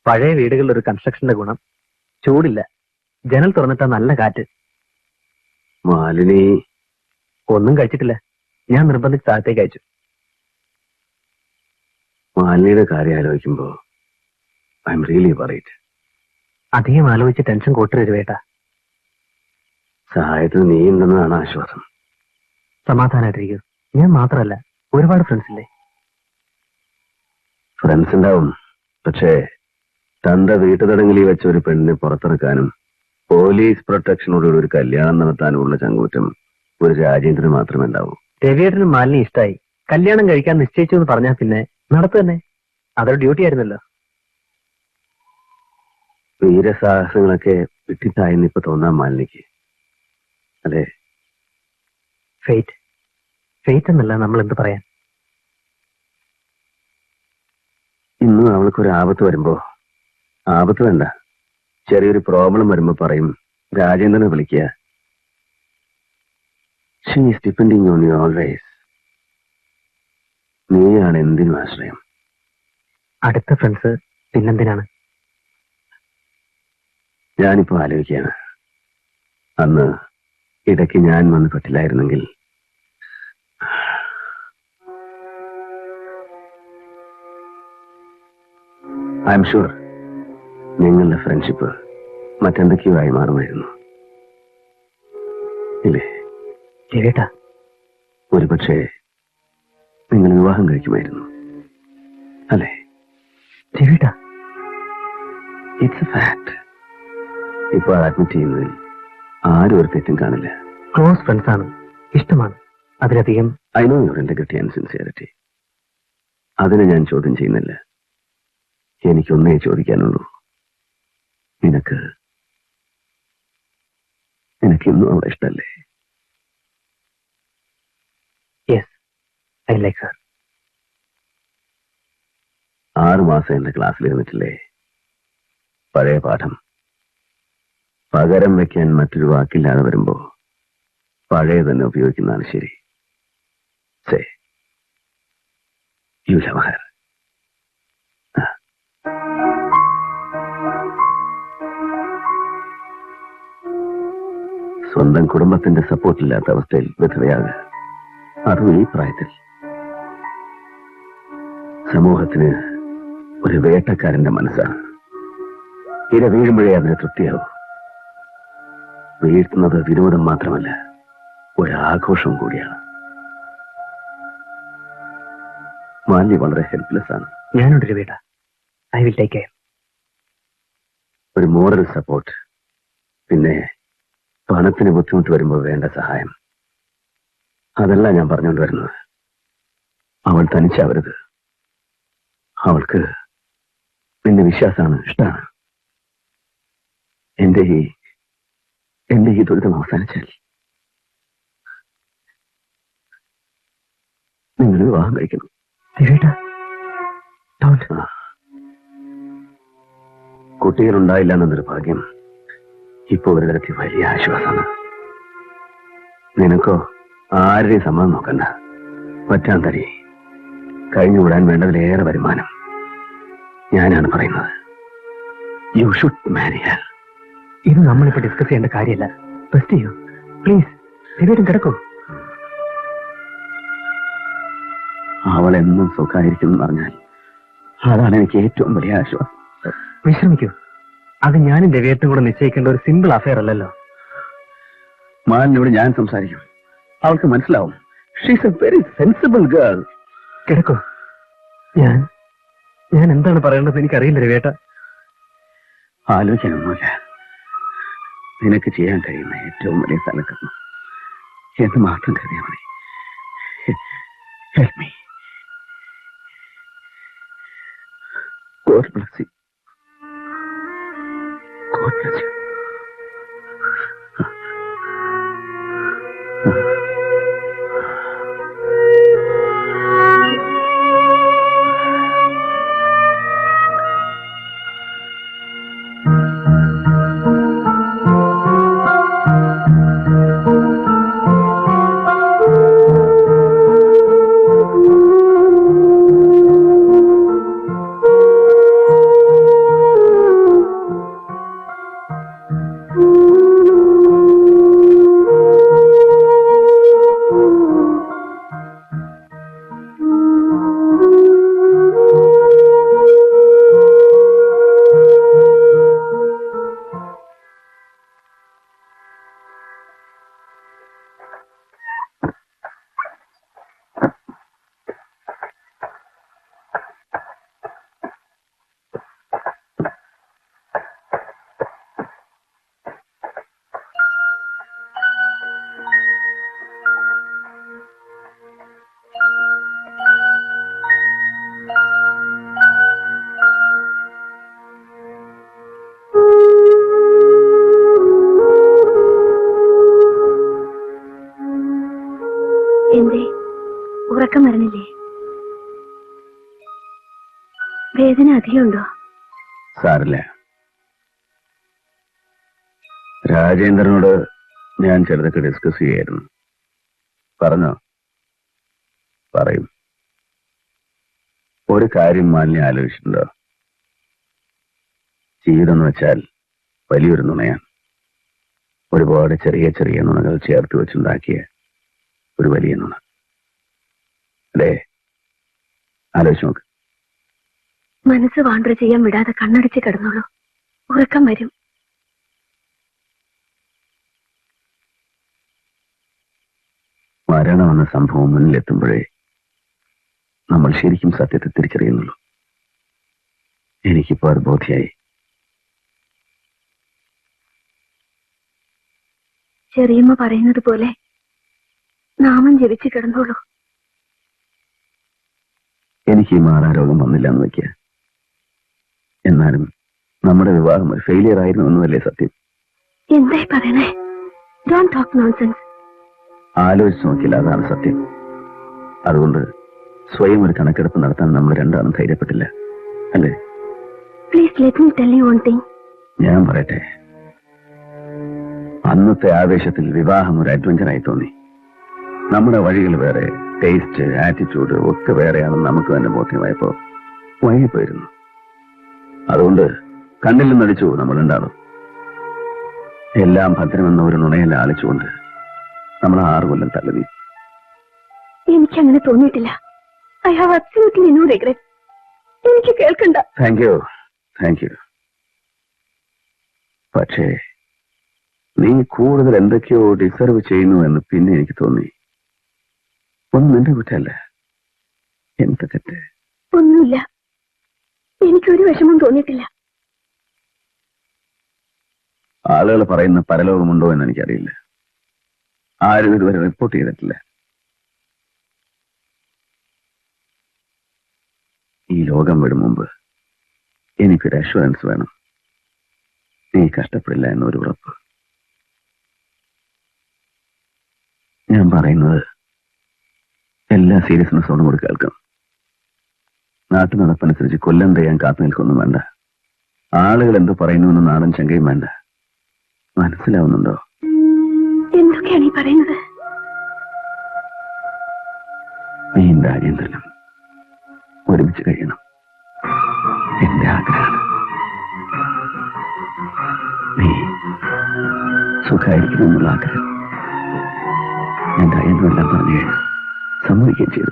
പഴയ വീടുകളിൽ ഒരു കൺസ്ട്രക്ഷന്റെ ഗുണം ചൂടില്ല, ജനൽ തുറന്നിട്ടാ നല്ല കാറ്റ്. മാലിനി ഒന്നും കഴിച്ചിട്ടില്ല, ഞാൻ നിർബന്ധിച്ച് താഴത്തേക്ക് അയച്ചു. മാലിനിയുടെ കാര്യം ആലോചിക്കുമ്പോ ഐ എം റിയലി വറീഡ്. അധികം ആലോചിച്ച് ടെൻഷൻ കൂട്ടരുത് വേട്ട. സഹായത്തിന് നീ ഉണ്ടെന്നതാണ് ആശ്വാസം. സമാധാനായിട്ടിരിക്കൂ. ഞാൻ മാത്രമല്ല, ഒരുപാട് ഫ്രണ്ട്സ് ഇല്ലേ. ഫ്രണ്ട്സ് ഉണ്ടാവും, പക്ഷേ തന്റെ വീട്ടുതടങ്കലിൽ വെച്ച ഒരു പെണ്ണിനെ പുറത്തിറക്കാനും പോലീസ് പ്രൊട്ടക്ഷനോടുകൂടി ഒരു കല്യാണം നടത്താനുമുള്ള ചങ്കൂറ്റം ഒരു രാജേന്ദ്രന് മാത്രമേ ഉണ്ടാവൂ. രവിയേട്ടന് മാലിനി ഇഷ്ടമായി, കല്യാണം കഴിക്കാൻ നിശ്ചയിച്ചു എന്ന് പറഞ്ഞാൽ പിന്നെ നടത്തു തന്നെ. അതൊരു ഡ്യൂട്ടി ആയിരുന്നല്ലോ. വീരസാഹസങ്ങളൊക്കെ വിട്ടിട്ടായെന്ന് ഇപ്പൊ തോന്നാൻ മാലിനിക്ക്. അതെ, ഫെയ്റ്റ് ഫെയ്റ്റ് എന്നല്ല നമ്മൾ എന്ത് പറയാൻ. ഇന്നും അവൾക്കൊരു ആപത്ത് വരുമ്പോ, ആപത്ത് വേണ്ട, ചെറിയൊരു പ്രോബ്ലം വരുമ്പോ പറയും രാജേന്ദ്രനെ വിളിക്കുക. She is depending on you always. നീയാണ് എന്തിനും ആശ്രയം. അടുത്ത ഫ്രണ്ട്സ് പിന്നെന്തിനാണ്? ഞാനിപ്പോ ആലോചിക്കുകയാണ്, അന്ന് ഇടയ്ക്ക് ഞാൻ വന്ന് പെട്ടില്ലായിരുന്നെങ്കിൽ ഐ എം ഷുവർ നിങ്ങളുടെ ഫ്രണ്ട്ഷിപ്പ് മറ്റെന്തൊക്കെയോ ആയി മാറുമായിരുന്നു. ഇല്ലേ രവിയേട്ടാ? ഒരുപക്ഷെ നിങ്ങൾ വിവാഹം കഴിക്കുമായിരുന്നു, അല്ലേ? രവിയേട്ടാ, ഇറ്റ്സ് എ ഫാക്ട്. ഇപ്പൊ അഡ്മിറ്റ് ചെയ്യുന്നതിൽ ആരും ഒരു തെറ്റും കാണില്ല. ക്ലോസ് ഫ്രണ്ട്സ് ആണ്, ഇഷ്ടമാണ്. അതിലധികം I know your integrity and sincerity. അതിനെ ഞാൻ ചോദ്യം ചെയ്യുന്നില്ല. എനിക്കൊന്നേ ചോദിക്കാനുള്ളൂ, നിനക്ക് ഇന്നും അവളെ ഇഷ്ടല്ലേ? Yes, I like her. 6 മാസം എന്റെ ക്ലാസ്സിൽ ഇരുന്നിട്ടില്ലേ? പഴയ പാഠം പകരം വെക്കാൻ മറ്റൊരു വാക്കില്ലാതെ വരുമ്പോ പഴയ തന്നെ ഉപയോഗിക്കുന്നതാണ് ശരി. Say you love her. സ്വന്തം കുടുംബത്തിന്റെ സപ്പോർട്ടില്ലാത്ത അവസ്ഥയിൽ വിധവയാകുക, അതും ഈ പ്രായത്തിൽ. സമൂഹത്തിന് ഒരു വേട്ടക്കാരന്റെ മനസ്സാണ്. ഇര വീഴുമ്പോഴേ അതിന് തൃപ്തിയാവും. വീഴ്ത്തുന്നത് വിനോദം മാത്രമല്ല, ഒരാഘോഷവും കൂടിയാണ്. മാലി വളരെ ഹെൽപ്ലെസ് ആണ്. ഞാനുണ്ട് രവിയേട്ടാ, ഐ വിൽ ടേക്ക് കെയർ. ഒരു മോറൽ സപ്പോർട്ട്, പിന്നെ പണത്തിന് ബുദ്ധിമുട്ട് വരുമ്പോൾ വേണ്ട സഹായം, അതല്ല ഞാൻ പറഞ്ഞുകൊണ്ട് വരുന്നത്. അവൾ തനിച്ചാവരുത്. അവൾക്ക് നിന്റെ വിശ്വാസമാണ്, ഇഷ്ടമാണ്. എന്റെ ഈ ദുരിതം അവസാനിച്ചാൽ നിങ്ങൾ വിവാഹം കഴിക്കണം. കുട്ടികളുണ്ടായില്ല എന്നൊരു ഭാഗ്യം ഇപ്പൊ ഒരു തരത്തിൽ വലിയ ആശ്വാസമാണ്. നിനക്കോ ആരുടെയും സമ്മതം നോക്കണ്ട. പറ്റാൻ തരി കഴിഞ്ഞുകൂടാൻ വേണ്ടതിലേറെ വരുമാനം. ഞാനാണ് പറയുന്നത്, യു ഷുഡ് മാരി ഹർ. ഇത് നമ്മളിപ്പോ ഡിസ്കസ് ചെയ്യേണ്ട കാര്യമല്ല. റെസ്റ്റ് ചെയ്യൂ പ്ലീസ്. രവിയേട്ടൻ കിടക്കൂ. അവൾ എന്നും സുഖമായിരിക്കും എന്ന് പറഞ്ഞാൽ അതാണ് എനിക്ക് ഏറ്റവും വലിയ ആശ്വാസം. വിശ്രമിക്കൂ. അത് ഞാനും രവിയേട്ടനും കൂടെ നിശ്ചയിക്കേണ്ട ഒരു സിമ്പിൾ അഫയർ അല്ലല്ലോ. മാലിനോട് ഞാൻ സംസാരിക്കും, അവൾക്ക് മനസ്സിലാവും. She's a very sensible girl. കിടക്കൂ. ഞാൻ എന്താണ് പറയേണ്ടത് എനിക്കറിയില്ല രവിയേട്ട. ആലോചിക്കാനൊന്നുമില്ല. നിനക്ക് ചെയ്യാൻ കഴിയുന്ന ഏറ്റവും വലിയ സ്ഥലക്കണം എന്ന് മാത്രം കരുതിയാൽ മതി. Help me. God bless you. God bless you. ഉറക്കം വരണില്ലേ? വേദന അധികമുണ്ടോ? സാറില്ല. രാജേന്ദ്രനോട് ഞാൻ ചിലതൊക്കെ ഡിസ്കസ് ചെയ്യായിരുന്നു. പറഞ്ഞോ? പറയും. ഒരു കാര്യം മാലിന്യം ആലോചിച്ചിട്ടുണ്ടോ? ജീവിതം എന്ന് വെച്ചാൽ വലിയൊരു നുണയാണ്. ഒരുപാട് ചെറിയ ചെറിയ നുണകൾ ചേർത്ത് വെച്ചുണ്ടാക്കിയ ഒരു വലിയ നുണ. അല്ലേ? ആലോചിച്ച് നോക്ക്. മനസ്സ് വാണ്ടർ ചെയ്യാൻ വിടാതെ കണ്ണടച്ച് കിടന്നോളൂ, ഉറക്കം വരും. മരണമെന്ന സംഭവം മുന്നിലെത്തുമ്പോഴേ നമ്മൾ ശരിക്കും സത്യത്തെ തിരിച്ചറിയുന്നുള്ളൂ. എനിക്കിപ്പോ അത് ബോധ്യായി. ചെറിയമ്മ പറയുന്നത് പോലെ നാമം ജപിച്ച് കിടന്നോളൂ. എനിക്ക് ഈ മാറാരോഗം വന്നില്ല എന്ന് വയ്ക്കുക. എന്നാലും നമ്മുടെ വിവാഹം ഒരു ഫെയിലിയർ ആയിരുന്നു എന്നതല്ലേ സത്യം? എന്തായി പറയണേ? Don't talk nonsense. ആലോചിച്ച് നോക്കില്ല, അതാണ് സത്യം. അതുകൊണ്ട് സ്വയം ഒരു കണക്കെടുപ്പ് നടത്താൻ നമ്മൾ രണ്ടാളും ധൈര്യപ്പെട്ടില്ല, അല്ലേ? Please let me tell you one thing. ഞാൻ പറയട്ടെ, അന്നത്തെ ആവേശത്തിൽ വിവാഹം ഒരു അഡ്വഞ്ചറായി തോന്നി. നമ്മുടെ വഴികൾ വേറെ, ടേസ്റ്റ്, ആറ്റിറ്റ്യൂഡ് ഒക്കെ വേറെയാണെന്ന് നമുക്ക് തന്നെ ബോധ്യമായപ്പോ വൈകിപ്പോയിരുന്നു. അതുകൊണ്ട് കണ്ണിൽ നടിച്ചു നമ്മൾ ഉണ്ടാകും. എല്ലാം ഭദ്രമെന്ന ഒരു നുണയിൽ ആളിച്ചുകൊണ്ട് നമ്മൾ 6 കൊല്ലം തള്ളി. എനിക്കങ്ങനെ തോന്നിയിട്ടില്ല. I have absolutely no regret. എനിക്ക് കേൾക്കണ്ട. Thank you. പക്ഷേ നീ കൂടുതൽ എന്തൊക്കെയോ ഡിസർവ് ചെയ്യുന്നു എന്ന് പിന്നെ എനിക്ക് തോന്നി. ഒന്നും നിന്റെ കുറ്റമല്ല. എന്ത് തെറ്റ്? ഒന്നുമില്ല, എനിക്കൊരു വിഷമം തോന്നിയിട്ടില്ല. ആളുകൾ പറയുന്ന പരലോകമുണ്ടോ എന്ന് എനിക്കറിയില്ല. ആരും ഇതുവരെ റിപ്പോർട്ട് ചെയ്തിട്ടില്ല. ഈ ലോകം വിടും മുമ്പ് എനിക്കൊരു അഷുറൻസ് വേണം. നീ കഷ്ടപ്പെടില്ല എന്നൊരു ഉറപ്പ്. ഞാൻ പറയുന്നത് എല്ലാ സീരിയസ്നെസ്സോടും കൂടി കേൾക്കണം. നാട്ടു നടപ്പനുസരിച്ച് കൊല്ലം തെയ്യാൻ കാത്തു നിൽക്കൊന്നും വേണ്ട. ആളുകൾ എന്ത് പറയുന്നുവെന്ന് നാടൻ ശങ്കയും വേണ്ട. മനസ്സിലാവുന്നുണ്ടോ? എന്തൊക്കെയാണ് ഈ പറയുന്നത്? നീ രാജേന്ദ്രനും ഒരുമിച്ച് കഴിയണം. എന്റെ ആഗ്രഹമാണ്. നീ സുഖമായിരിക്കണമെന്നുള്ള ആഗ്രഹം. ഞാൻ രാജേന്ദ്രനെല്ലാം പറഞ്ഞു കഴിഞ്ഞു, സമ്മതിക്കുകയും ചെയ്തു.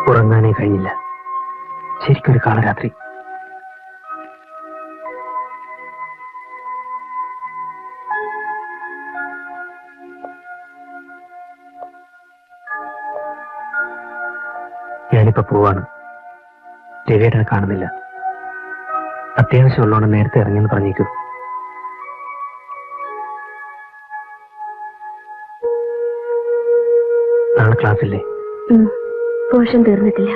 ഉറങ്ങാനേ കഴിഞ്ഞില്ല. ശരിക്കൊരു കാളരാത്രി. ഞാനിപ്പോ പോവാണ്. രവിയേട്ടനെ കാണുന്നില്ല. അത്യാവശ്യമുള്ളതുകൊണ്ട് നേരത്തെ ഇറങ്ങിയെന്ന് പറഞ്ഞേക്കൂ. നാളെ ക്ലാസ്സില്ലേ? പോഷൻ തീർന്നിട്ടില്ല.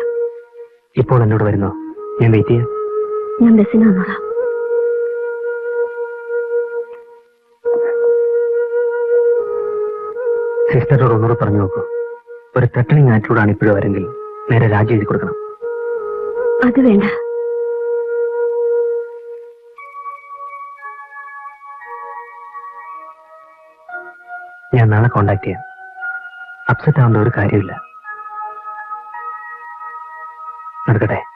ഇപ്പോൾ എന്നോട് വരുന്നോ? ഞാൻ വെയിറ്റ് ചെയ്യാം. ഞാൻ ബസ്സിന് വന്നോളാം. സിസ്റ്ററോട് ഒന്നുകൂടെ പറഞ്ഞു നോക്കൂ. ഒരു ത്രെട്ടണിങ് ആറ്റിറ്റ്യൂഡാണ് ഇപ്പോഴും വരെങ്കിൽ നേരെ രാജി എഴുതി കൊടുക്കണം. അത് വേണ്ട. ഞാൻ നാളെ കോണ്ടാക്ട് ചെയ്യാം. അപ്സെറ്റ് ആവേണ്ട ഒരു കാര്യമില്ല. നടക്കട്ടെ.